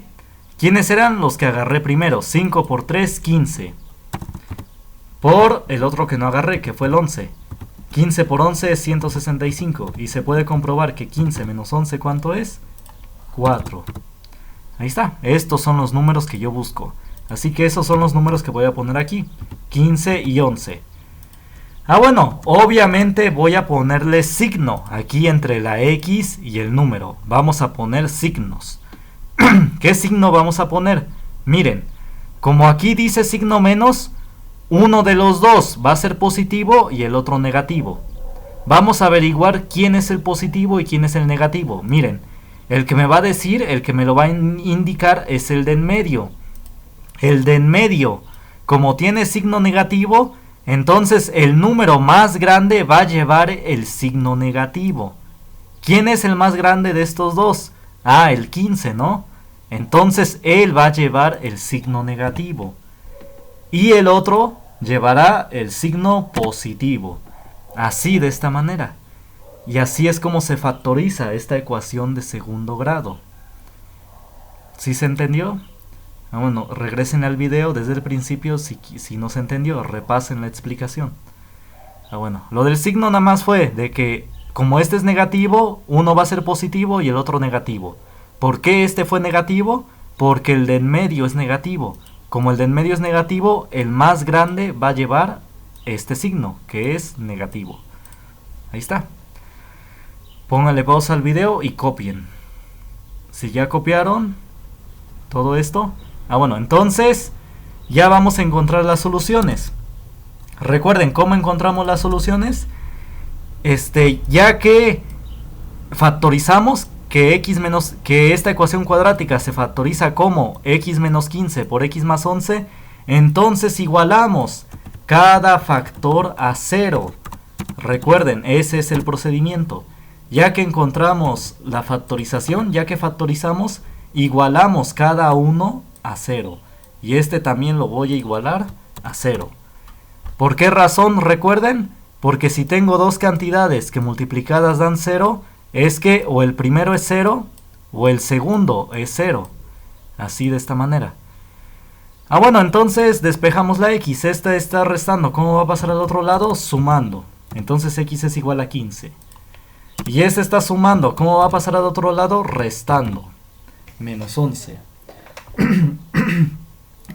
¿Quiénes eran los que agarré primero? 5 por 3, 15. Por el otro que no agarré, que fue el 11. 15 por 11 es 165. Y se puede comprobar que 15 menos 11, ¿cuánto es? 4. Ahí está. Estos son los números que yo busco. Así que esos son los números que voy a poner aquí. 15 y 11. Ah, bueno, obviamente voy a ponerle signo aquí entre la X y el número. Vamos a poner signos. ¿Qué signo vamos a poner? Miren, como aquí dice signo menos, uno de los dos va a ser positivo y el otro negativo. Vamos a averiguar quién es el positivo y quién es el negativo. Miren, el que me va a decir, el que me lo va a indicar es el de en medio. El de en medio, como tiene signo negativo, entonces el número más grande va a llevar el signo negativo. ¿Quién es el más grande de estos dos? Ah, el 15, ¿no? Entonces él va a llevar el signo negativo. Y el otro llevará el signo positivo. Así, de esta manera. Y así es como se factoriza esta ecuación de segundo grado. ¿Sí se entendió? Ah, bueno, regresen al video desde el principio si no se entendió, repasen la explicación. Ah, bueno, lo del signo nada más fue de que como este es negativo, uno va a ser positivo y el otro negativo. ¿Por qué este fue negativo? Porque el de en medio es negativo. Como el de en medio es negativo, el más grande va a llevar este signo, que es negativo. Ahí está. Pónganle pausa al video y copien. Si ya copiaron todo esto... Ah, bueno, entonces ya vamos a encontrar las soluciones. Recuerden cómo encontramos las soluciones. Ya que factorizamos que esta ecuación cuadrática se factoriza como x menos 15 por x más 11, entonces igualamos cada factor a 0. Recuerden, ese es el procedimiento. Ya que encontramos la factorización, ya que factorizamos, igualamos cada uno a 0. Y este también lo voy a igualar a 0. ¿Por qué razón? Recuerden, porque si tengo dos cantidades que multiplicadas dan 0, es que o el primero es 0 o el segundo es 0. Así, de esta manera. Ah, bueno, entonces despejamos la x. Esta está restando. ¿Cómo va a pasar al otro lado? Sumando. Entonces x es igual a 15. Y este está sumando. ¿Cómo va a pasar al otro lado? Restando. Menos 11.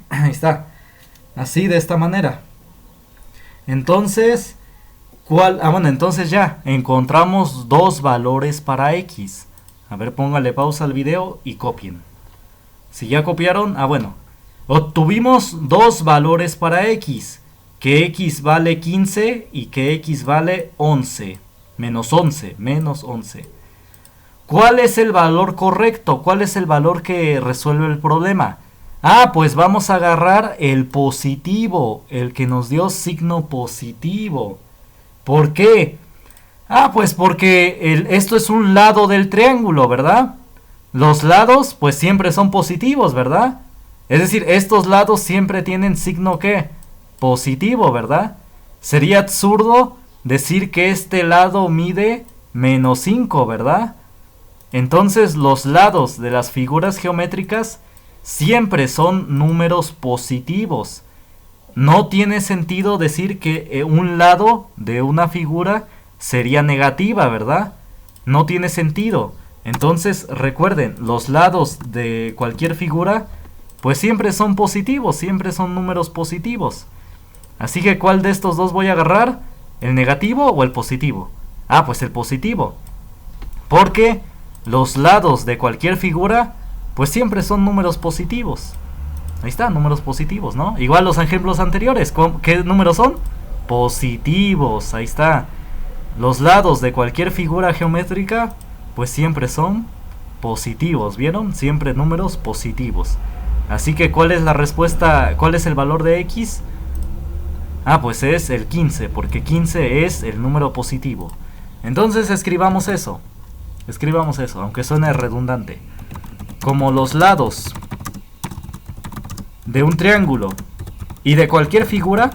Ahí está. Así, de esta manera. Entonces, entonces ya encontramos dos valores para x. A ver, póngale pausa al video y copien. Si ya copiaron, bueno, obtuvimos dos valores para x. Que x vale 15 y que x vale 11. Menos 11, menos 11. ¿Cuál es el valor correcto? ¿Cuál es el valor que resuelve el problema? Ah, pues vamos a agarrar el positivo, el que nos dio signo positivo. ¿Por qué? Ah, pues porque esto es un lado del triángulo, ¿verdad? Los lados, pues siempre son positivos, ¿verdad? Es decir, estos lados siempre tienen signo ¿qué? Positivo, ¿verdad? Sería absurdo decir que este lado mide menos 5, ¿verdad? Entonces los lados de las figuras geométricas siempre son números positivos. No tiene sentido decir que un lado de una figura sería negativa, ¿verdad? No tiene sentido. Entonces recuerden, los lados de cualquier figura pues siempre son positivos, siempre son números positivos. Así que ¿cuál de estos dos voy a agarrar? ¿El negativo o el positivo? Ah, pues el positivo. Porque los lados de cualquier figura pues siempre son números positivos. Ahí está, números positivos, ¿no? Igual los ejemplos anteriores, ¿qué números son? Positivos, ahí está. Los lados de cualquier figura geométrica, pues siempre son positivos, ¿vieron? Siempre números positivos. Así que, ¿cuál es la respuesta? ¿Cuál es el valor de x? Ah, pues es el 15, porque 15 es el número positivo. Entonces escribamos eso, aunque suene redundante. Como los lados de un triángulo y de cualquier figura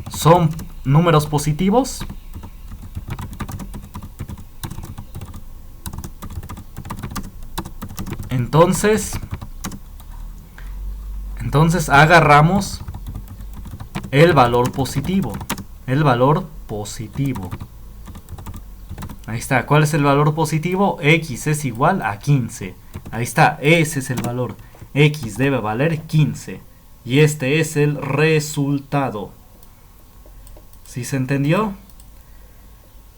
son números positivos, entonces agarramos el valor positivo. Ahí está. ¿Cuál es el valor positivo? X es igual a 15. Ahí está. Ese es el valor. X debe valer 15. Y este es el resultado. ¿Sí se entendió?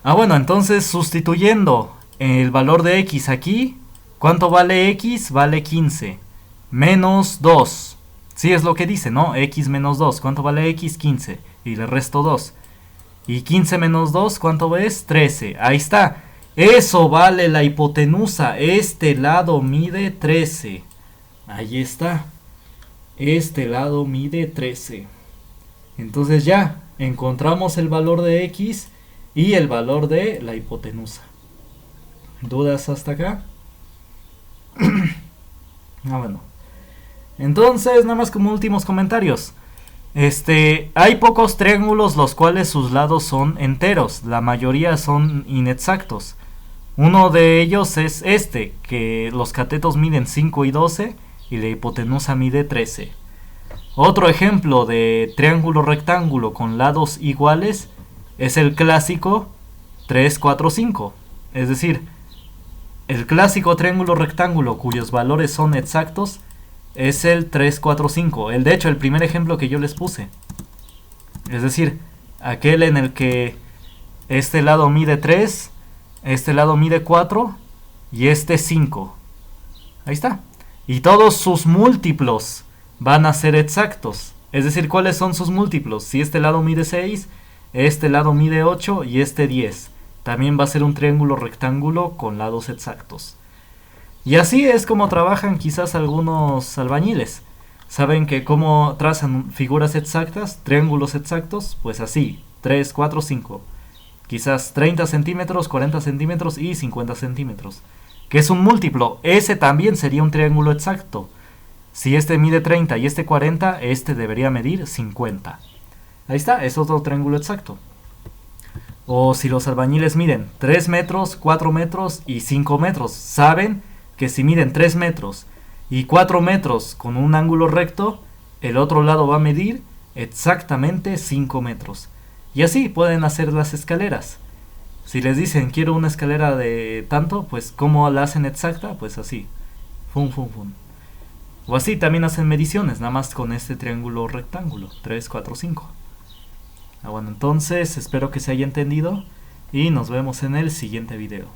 Ah, bueno, entonces sustituyendo el valor de X aquí, ¿cuánto vale X? Vale 15. Menos 2. Sí, es lo que dice, ¿no? X menos 2. ¿Cuánto vale X? 15. Y le resto 2. Y 15 menos 2, ¿cuánto es? 13. Ahí está. Eso vale la hipotenusa. Este lado mide 13. Ahí está. Este lado mide 13. Entonces ya encontramos el valor de X y el valor de la hipotenusa. ¿Dudas hasta acá? Ah, bueno. Entonces, nada más como últimos comentarios. Hay pocos triángulos los cuales sus lados son enteros. La mayoría son inexactos. Uno de ellos es este, que los catetos miden 5 y 12 y la hipotenusa mide 13. Otro ejemplo de triángulo rectángulo con lados iguales es el clásico 3, 4, 5. Es decir, el clásico triángulo rectángulo cuyos valores son exactos es el 3, 4, 5. De hecho, el primer ejemplo que yo les puse. Es decir, aquel en el que este lado mide 3, este lado mide 4 y este 5. Ahí está. Y todos sus múltiplos van a ser exactos. Es decir, ¿cuáles son sus múltiplos? Si este lado mide 6, este lado mide 8 y este 10. También va a ser un triángulo rectángulo con lados exactos. Y así es como trabajan quizás algunos albañiles. Saben que cómo trazan figuras exactas, triángulos exactos, pues así, 3, 4, 5. Quizás 30 centímetros, 40 centímetros y 50 centímetros. Que es un múltiplo. Ese también sería un triángulo exacto. Si este mide 30 y este 40, este debería medir 50. Ahí está, es otro triángulo exacto. O si los albañiles miden 3 metros, 4 metros y 5 metros, saben que si miden 3 metros y 4 metros con un ángulo recto, el otro lado va a medir exactamente 5 metros. Y así pueden hacer las escaleras. Si les dicen quiero una escalera de tanto, pues ¿cómo la hacen exacta? Pues así. Fum, fum, fum. O así también hacen mediciones, nada más con este triángulo rectángulo. 3, 4, 5. Bueno, entonces espero que se haya entendido y nos vemos en el siguiente video.